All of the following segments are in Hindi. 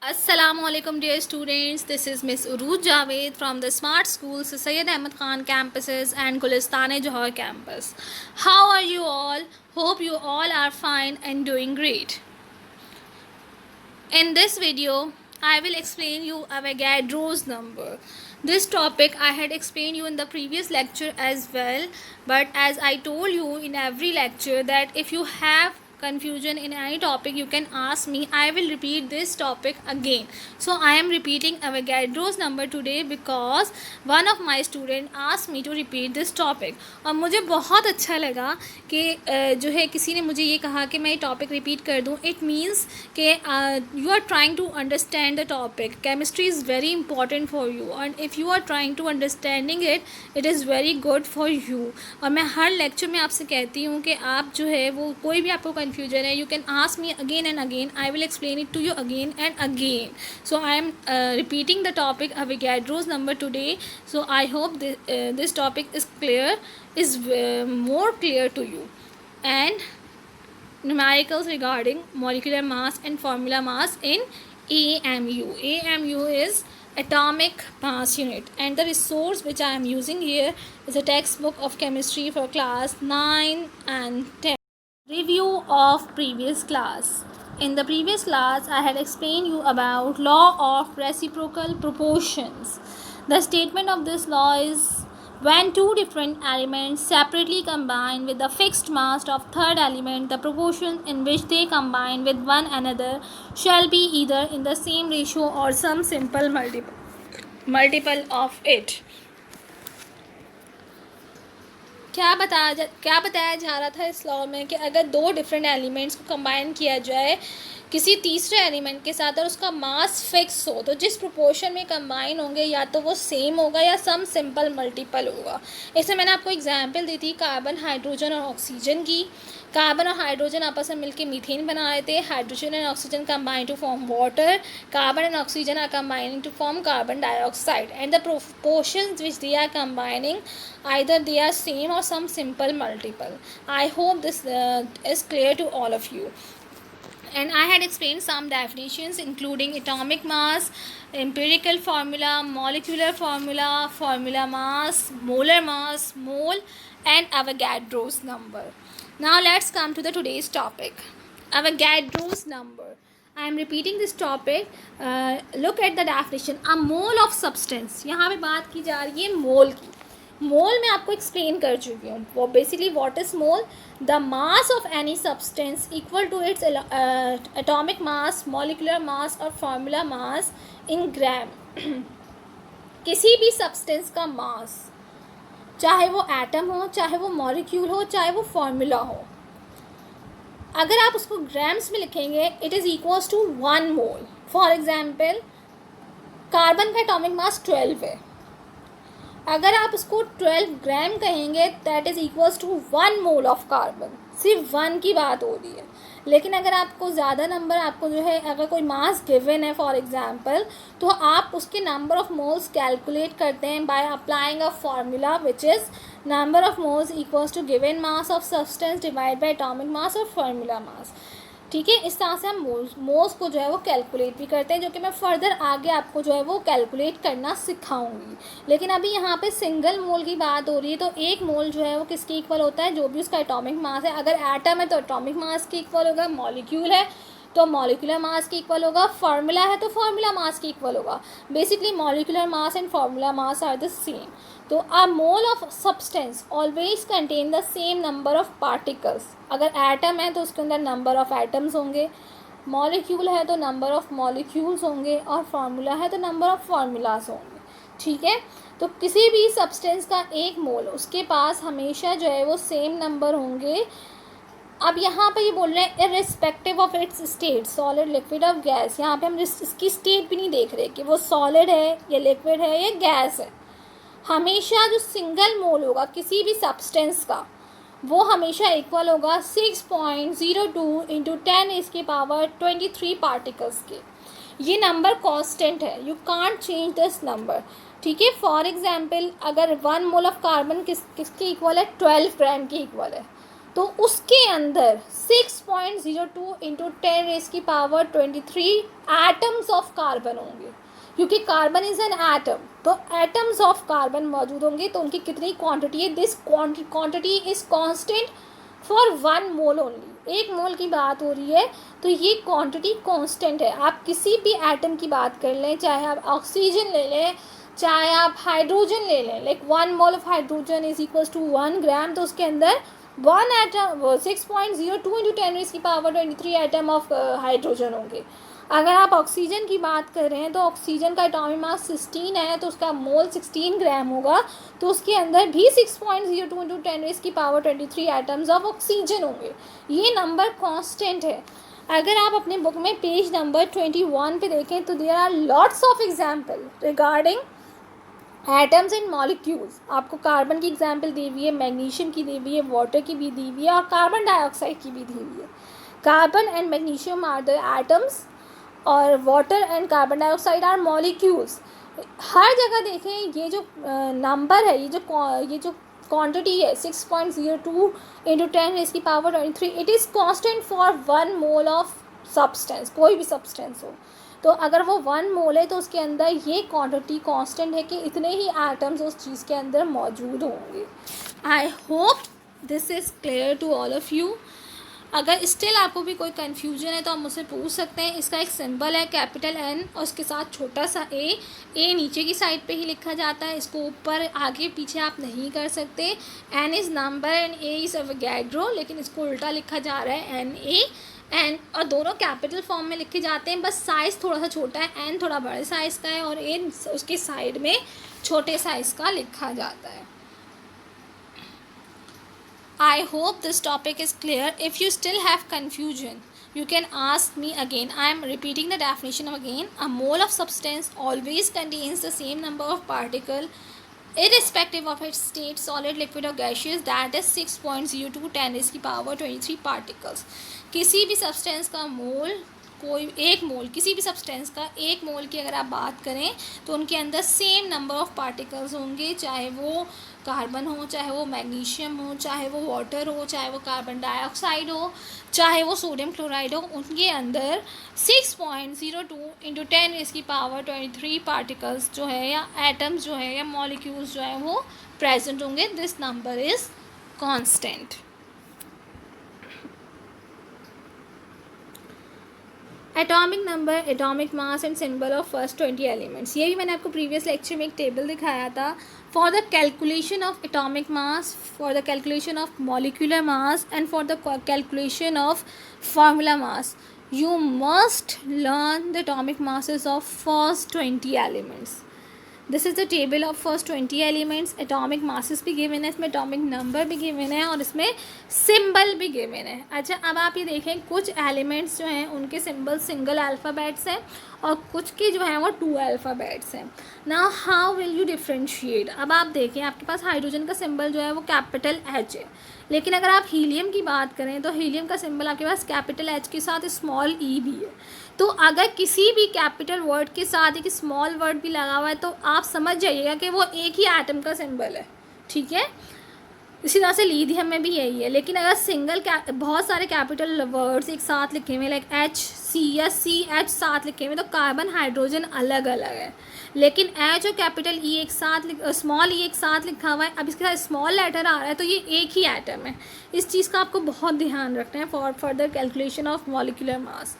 Assalamualaikum dear students, this is Miss Uruj Javed from the Smart Schools Syed Ahmed Khan campuses and Gulistane Johar campus. How are you all? Hope you all are fine and doing great. In this video, I will explain you Avogadro's number. This topic I had explained you in the previous lecture as well, but as I told you in every lecture that if you have confusion in any topic you can ask me. I will repeat this topic again. So I am repeating Avogadro's number today because one of my student asked me to repeat this topic. और मुझे बहुत अच्छा लगा कि जो है किसी ने मुझे ये कहा कि मैं ये टॉपिक रिपीट कर दूँ. इट मीन्स कि you are trying to understand the topic. Chemistry is very important for you and if you are trying to understanding it is very good for you. और मैं हर लेक्चर में आपसे कहती हूँ कि आप जो है वो कोई भी आपको confusion है, you can ask me again and again. I will explain it to you again and again. So I am repeating the topic Avogadro's number today. So I hope this topic is more clear to you. And numericals regarding molecular mass and formula mass in AMU. AMU is atomic mass unit, and the resource which I am using here is a textbook of chemistry for class 9 and 10. Review of previous class. In the previous class, I had explained you about law of reciprocal proportions. The statement of this law is when two different elements separately combine with the fixed mass of third element, the proportion in which they combine with one another shall be either in the same ratio or some simple multiple of it. क्या बताया जा रहा था इस लॉ में कि अगर दो डिफरेंट एलिमेंट्स को कंबाइन किया जाए किसी तीसरे एलिमेंट के साथ और उसका मास फिक्स हो तो जिस प्रोपोर्शन में कंबाइन होंगे या तो वो सेम होगा या सम सिंपल मल्टीपल होगा. इसमें मैंने आपको एग्जांपल दी थी कार्बन, हाइड्रोजन और ऑक्सीजन की. कार्बन और हाइड्रोजन आपस में मिलकर मीथेन बना रहे थे. Hydrogen and oxygen combine to form water. Carbon and oxygen are combining to form carbon dioxide and the proportions which they are combining either they are same or some simple multiple. I hope this is clear to all of you. And I had explained some definitions including atomic mass, empirical formula, molecular formula, formula mass, mole, and Avogadro's number. Now let's come to the today's topic, Avogadro's number. I am repeating this topic. Look at the definition. A mole of substance. यहाँ पे बात की जा रही है मोल की. मोल मैं आपको एक्सप्लेन कर चुकी हूँ. वो basically what is mole? The mass of any substance equal to its atomic mass, molecular mass और फार्मूला मास इन ग्राम. किसी भी सब्सटेंस का मास, चाहे वो एटम हो, चाहे वो मॉलिक्यूल हो, चाहे वो फार्मूला हो, अगर आप उसको ग्राम्स में लिखेंगे it is equals to 1 mole. For example carbon का एटॉमिक मास 12 है. अगर आप उसको 12 ग्राम कहेंगे that is equals to 1 mole of carbon. सिर्फ 1 की बात हो रही है. लेकिन अगर आपको ज़्यादा नंबर, आपको जो है अगर कोई मास गिवन है फॉर एग्जांपल, तो आप उसके नंबर ऑफ मोल्स कैलकुलेट करते हैं by applying a formula which is number of moles equals to given mass of substance divide by atomic mass और फार्मूला मास. ठीक है, इस तरह से हम मोल्स को जो है वो कैलकुलेट भी करते हैं, जो कि मैं फर्दर आगे आपको जो है वो कैलकुलेट करना सिखाऊंगी. लेकिन अभी यहाँ पे सिंगल मोल की बात हो रही है. तो एक मोल जो है वो किसके इक्वल होता है? जो भी उसका एटॉमिक मास है. अगर एटम है तो एटॉमिक मास के इक्वल होगा. मॉलिक्यूल है तो मॉलिकुलर मास के इक्वल होगा. फार्मूला है तो फार्मूला मास के इक्वल होगा. Basically molecular mass and formula mass are the same. तो a mole of substance always contain the same number of particles. अगर एटम है तो उसके अंदर नंबर ऑफ एटम्स होंगे, मॉलिक्यूल है तो नंबर ऑफ मॉलिक्यूल्स होंगे, और फार्मूला है तो नंबर ऑफ फार्मूलाज होंगे. ठीक है, तो किसी भी सब्सटेंस का एक मोल उसके पास हमेशा जो है वो सेम नंबर होंगे. अब यहाँ पे ये बोल रहे हैं irrespective of its state, solid, liquid और गैस. यहाँ पे हम इसकी स्टेट भी नहीं देख रहे कि वो सॉलिड है या लिक्विड है या गैस है. हमेशा जो सिंगल मोल होगा किसी भी सब्सटेंस का वो हमेशा इक्वल होगा 6.02 इंटू 10⁻23 पार्टिकल्स के. ये नंबर कांस्टेंट है, you can't change this number. ठीक है, फॉर एग्जांपल अगर 1 मोल ऑफ कार्बन किसके इक्वल है? 12 ग्राम के इक्वल है. तो उसके अंदर 6.02 इंटू 10⁻23 एटम्स ऑफ कार्बन होंगे, क्योंकि कार्बन इज एन एटम, तो एटम्स ऑफ कार्बन मौजूद होंगे। तो उनकी कितनी क्वांटिटी है? This quantity is constant for 1 mole only. 1 मोल की बात हो रही है, तो ये क्वांटिटी कांस्टेंट है। आप किसी भी एटम की बात कर लें, चाहे आप ऑक्सीजन ले लें, चाहे आप हाइड्रोजन ले लें, like 1 mole of hydrogen is equals to 1 gram, तो उसके अंदर 1 atom 6.02 into 10⁻23 atom of hydrogen होंगे। अगर आप ऑक्सीजन की बात कर रहे हैं, तो ऑक्सीजन का एटॉमिक मास 16 है, तो उसका मोल 16 ग्राम होगा, तो उसके अंदर भी 6.02 इंटू 10⁻23 एटम्स ऑफ ऑक्सीजन होंगे। ये नंबर कांस्टेंट है। अगर आप अपने बुक में पेज नंबर 21 पे देखें, तो there are lots of example regarding atoms and molecules. आपको कार्बन की एग्जाम्पल दी हुई है, मैग्नीशियम की दी हुई है, वाटर की भी दी हुई है, और कार्बन डाइऑक्साइड की भी दी हुई है। Carbon and magnesium are the atoms, और water and carbon dioxide are molecules. हर जगह देखें, ये जो नंबर है, ये जो क्वांटिटी है 6.02 into 10⁻23, it is constant for 1 mole of substance, कोई भी सब्सटेंस हो। तो अगर वो 1 मोल है, तो उसके अंदर ये क्वांटिटी कांस्टेंट है कि इतने ही एटम्स उस चीज़ के अंदर मौजूद होंगे। I hope this is clear to all of you. अगर स्टिल आपको भी कोई कन्फ्यूजन है, तो आप मुझसे पूछ सकते हैं। इसका एक सिंबल है कैपिटल N, और उसके साथ छोटा सा ए नीचे की साइड पे ही लिखा जाता है। इसको ऊपर आगे पीछे आप नहीं कर सकते। N is number and A is Avogadro, लेकिन इसको उल्टा लिखा जा रहा है NA, एन, और दोनों कैपिटल फॉर्म में लिखे जाते हैं, बस साइज़ थोड़ा सा छोटा है। एन थोड़ा बड़े साइज़ का है, और ए उसके साइड में छोटे साइज़ का लिखा जाता है। I hope this topic is clear. If you still have confusion, you can ask me again. I am repeating the definition again. A mole of substance always contains the same number of particles, irrespective of its state, solid, liquid or gaseous, that is 6.02 10⁻23 particles. किसी भी सब्सटेंस का मोल, कोई एक मोल, किसी भी सब्सटेंस का एक मोल की अगर आप बात करें, तो उनके अंदर सेम नंबर ऑफ़ पार्टिकल्स होंगे, चाहे वो कार्बन हो, चाहे वो मैग्नीशियम हो, चाहे वो वाटर हो, चाहे वो कार्बन डाइऑक्साइड हो, चाहे वो सोडियम क्लोराइड हो। उनके अंदर 6.02 इंटू 10⁻23 पार्टिकल्स जो है, या एटम्स जो है, या मॉलिक्यूल्स जो है, वो प्रेजेंट होंगे। This number is constant. Atomic number, atomic mass and symbol of first 20 elements. ये भी मैंने आपको प्रीवियस लेक्चर में एक टेबल दिखाया था। For the calculation of atomic mass, for the calculation of molecular mass, and for the calculation of formula mass, you must learn the atomic masses of first 20 elements. This is the table of first 20 elements. Atomic masses भी given है, इसमें atomic number भी given है, और इसमें symbol भी given है। अच्छा, अब आप ये देखें, कुछ elements जो हैं उनके symbol single alphabets हैं, और कुछ के जो हैं वो 2 alphabets हैं। Now how will you differentiate? अब आप देखें, आपके पास हाइड्रोजन का सिंबल जो है वो कैपिटल H है, लेकिन अगर आप हीलियम की बात करें तो हीलियम का सिंबल आपके पास कैपिटल H के साथ स्मॉल e भी है। तो अगर किसी भी कैपिटल वर्ड के साथ एक स्मॉल वर्ड भी लगा हुआ है, तो आप समझ जाइएगा कि वो एक ही एटम का सिंबल है, ठीक है। इसी तरह से लिथियम में भी यही है। लेकिन अगर सिंगल बहुत सारे कैपिटल वर्ड्स एक साथ लिखे हुए, लाइक HC या CH साथ लिखे हुए, तो कार्बन हाइड्रोजन अलग अलग है। लेकिन H और कैपिटल E एक साथ, स्मॉल e एक साथ लिखा हुआ है, अब इसके साथ स्मॉल लेटर आ रहा है, तो ये एक ही एटम है। इस चीज़ का आपको बहुत ध्यान रखना है for further calculation of molecular mass.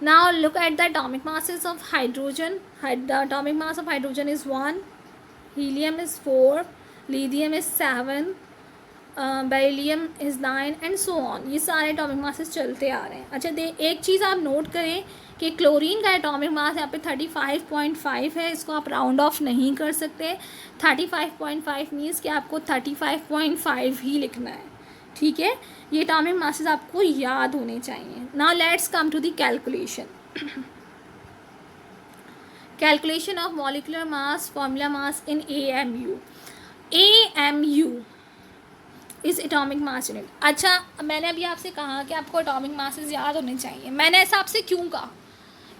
Now look at the atomic masses of hydrogen. The atomic mass of hydrogen is 1, helium is 4, lithium is 7, beryllium is 9 and so on. ये सारे एटॉमिक मासेस चलते आ रहे हैं। अच्छा, एक चीज़ आप नोट करें कि क्लोरीन का एटॉमिक मास यहाँ पे 35.5 है, इसको आप राउंड ऑफ नहीं कर सकते। 35.5 मीन्स कि आपको 35.5 ही लिखना है, ठीक है। ये एटॉमिक मासेस आपको याद होने चाहिए। Now let's come to the calculation. Calculation of molecular mass, formula mass in AMU। AMU is atomic mass unit. अच्छा, मैंने अभी आपसे कहा कि आपको एटॉमिक मासेस याद होने चाहिए। मैंने ऐसा आपसे क्यों कहा?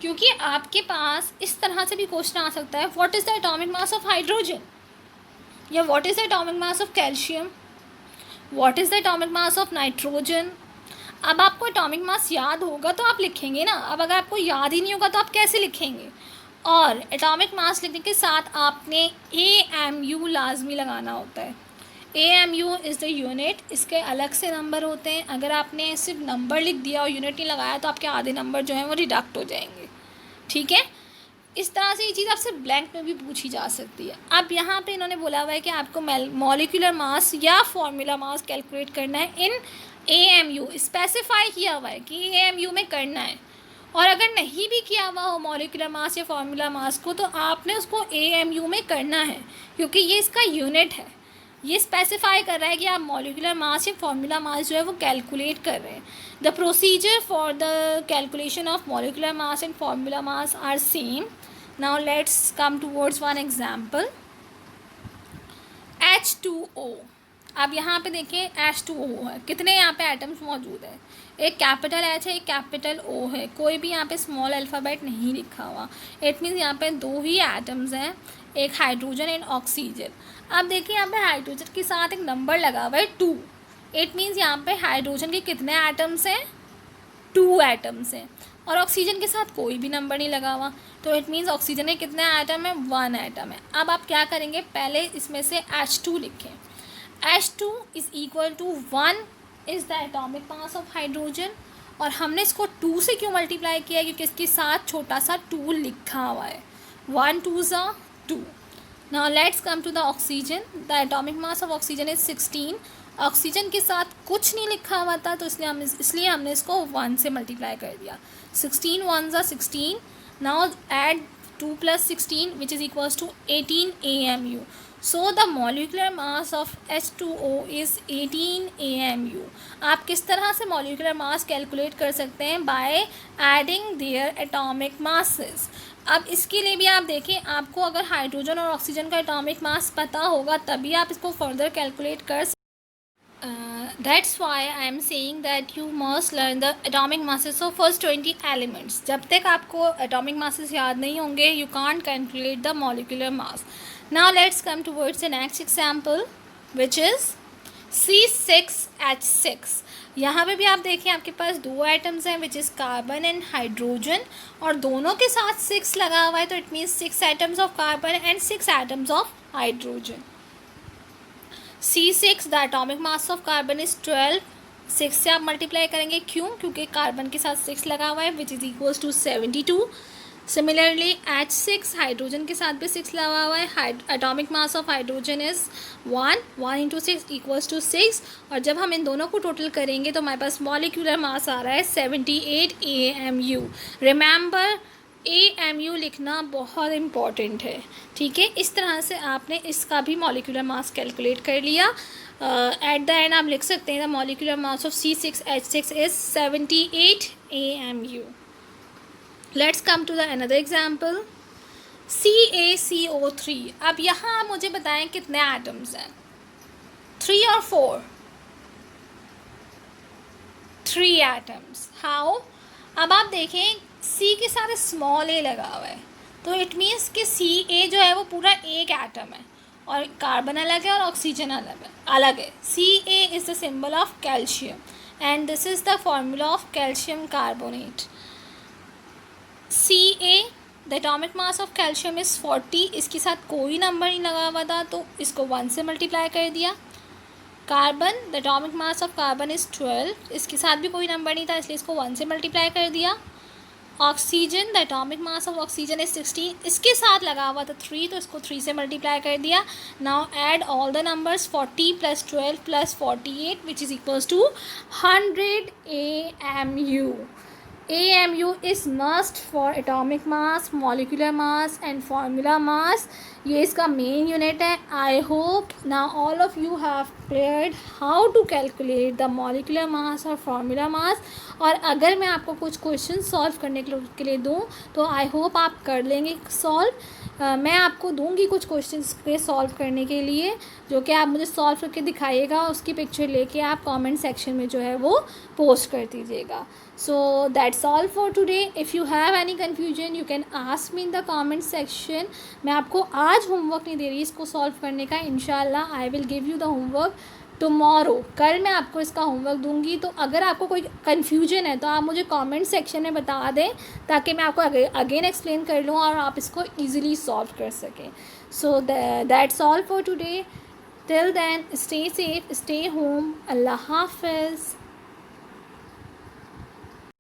क्योंकि आपके पास इस तरह से भी क्वेश्चन आ सकता है, what is the atomic mass of hydrogen, या what is the atomic mass of calcium, what is the atomic mass of nitrogen. अब आपको एटॉमिक मास याद होगा तो आप लिखेंगे ना, अब अगर आपको याद ही नहीं होगा तो आप कैसे लिखेंगे। और एटॉमिक मास लिखने के साथ आपने AMU लाजमी लगाना होता है। AMU इज़ द यूनिट, इसके अलग से नंबर होते हैं। अगर आपने सिर्फ नंबर लिख दिया और यूनिट नहीं लगाया तो आपके आधे नंबर जो हैं वो डिडक्ट हो जाएंगे, ठीक है। इस तरह से ये चीज़ आपसे ब्लैंक में भी पूछी जा सकती है। अब यहाँ पे इन्होंने बोला हुआ है कि आपको मॉलिक्यूलर मास या फॉर्मूला मास कैलकुलेट करना है इन AMU, स्पेसिफाई किया हुआ है कि AMU में करना है। और अगर नहीं भी किया हुआ हो मॉलिक्यूलर मास या फॉर्मूला मास को तो आपने उसको AMU में करना है, क्योंकि ये इसका यूनिट है। ये स्पेसिफाई कर रहा है कि आप मॉलिक्यूलर मास या फॉर्मूला मास जो है वो कैलकुलेट कर रहे हैं। The procedure for the calculation of molecular mass and formula mass are same. Now let's come towards one example. H2O। अब यहाँ पे देखिए H2O है, कितने यहाँ पे एटम्स मौजूद है, एक कैपिटल H है, एक कैपिटल O है, कोई भी यहाँ पे स्मॉल अल्फ़ाबेट नहीं लिखा हुआ। इट मीन्स यहाँ पे दो ही एटम्स हैं, एक हाइड्रोजन एंड ऑक्सीजन। अब देखिए यहाँ पे हाइड्रोजन के साथ एक नंबर लगा हुआ है 2। इट मीन्स यहाँ पे हाइड्रोजन के कितने एटम्स हैं, 2 एटम्स हैं। और ऑक्सीजन के साथ कोई भी नंबर नहीं लगा हुआ, तो इट मीन्स ऑक्सीजन के कितने एटम है, 1 एटम है। अब आप क्या करेंगे, पहले इसमें से H2 लिखें। H2 is equal to 1 is the atomic mass of hydrogen. और हमने इसको 2 से क्यों मल्टीप्लाई किया, क्योंकि इसके साथ छोटा सा 2 लिखा हुआ है, 1 2 ज़ा 2। Now let's come to the oxygen. The atomic mass of oxygen is 16। Oxygen के साथ कुछ नहीं लिखा हुआ था तो इसलिए हमने इसको 1 से मल्टीप्लाई कर दिया। 16 1 ज़ा 16। Now add 2 + 16 which is equals to 18 AMU। So the molecular mass of H2O is 18 AMU। आप किस तरह से मॉलिक्यूलर मास कैलकुलेट कर सकते हैं, by adding their atomic masses. अब इसके लिए भी आप देखें, आपको अगर हाइड्रोजन और ऑक्सीजन का एटॉमिक मास पता होगा तभी आप इसको फर्दर कैलकुलेट कर सकते। That's why I am saying that you must learn the atomic masses of first 20 elements. जब तक आपको atomic masses याद नहीं होंगे you can't calculate the molecular mass. Now let's come towards the next example which is C6H6। यहाँ पे भी आप देखें आपके पास 2 एटम्स हैं which is carbon and hydrogen, और दोनों के साथ 6 लगा हुआ है, तो it means 6 atoms of carbon and 6 atoms of hydrogen. C6 the atomic mass of carbon is 12। 6 से आप मल्टीप्लाई करेंगे, क्यों, क्योंकि कार्बन के साथ 6 लगा हुआ है which is equals to 72। Similarly H6 hydrogen के साथ भी 6 लगा हुआ है। Atomic mass of hydrogen is 1 1 × 6 equals to 6। और जब हम इन दोनों को टोटल करेंगे तो हमारे पास मॉलिक्यूलर मास आ रहा है 78 AMU। रिमेंबर AMU लिखना बहुत इम्पॉर्टेंट है, ठीक है। इस तरह से आपने इसका भी मॉलिक्यूलर मास कैलकुलेट कर लिया। एट द एंड आप लिख सकते हैं the molecular mass of C6H6 is 78 AMU। Let's come to the another example CaCO3। अब यहाँ आप मुझे बताएं कितने एटम्स हैं, 3 और 4? 3 एटम्स। हाउ? अब आप देखें C के साथ स्मॉल a लगा हुआ है, तो इट मीन्स कि Ca जो है वो पूरा एक एटम है, और कार्बन अलग है और ऑक्सीजन अलग है। Ca is the symbol of calcium and this is the formula of calcium carbonate. Ca the atomic mass of calcium is 40। इसके साथ कोई नंबर नहीं लगा हुआ था तो इसको 1 से मल्टीप्लाई कर दिया। Carbon the atomic mass of carbon is 12। इसके साथ भी कोई नंबर नहीं था इसलिए इसको 1 से मल्टीप्लाई कर दिया। Oxygen the atomic mass of oxygen is 16। इसके साथ लगा हुआ था 3 तो इसको 3 से मल्टीप्लाई कर दिया। Now add all the numbers, 40 + 12 + 48 which is equals to 100 AMU। AMU is must for atomic mass, molecular mass and formula mass। ये इसका मेन यूनिट है। I hope now all of you have cleared how to calculate the molecular mass और formula mass। और अगर मैं आपको कुछ क्वेश्चन सॉल्व करने के लिए दूँ तो आई होप आप कर लेंगे सॉल्व। मैं आपको दूंगी कुछ क्वेश्चंस के सॉल्व करने के लिए, जो कि आप मुझे सॉल्व करके दिखाइएगा, उसकी पिक्चर लेके आप कमेंट सेक्शन में जो है वो पोस्ट कर दीजिएगा। सो that's all for today. If you have any confusion you can ask me in the comment section. मैं आपको आज होमवर्क नहीं दे रही इसको सॉल्व करने का, इंशाल्लाह I will give you the homework tomorrow, कल मैं आपको इसका होमवर्क दूंगी। तो अगर आपको कोई कन्फ्यूजन है तो आप मुझे कमेंट सेक्शन में बता दें, ताकि मैं आपको अगेन एक्सप्लेन कर लूँ और आप इसको ईज़िली सॉल्व कर सकें। So that's all for today. Till then stay safe, stay home, अल्लाह हाफिज़।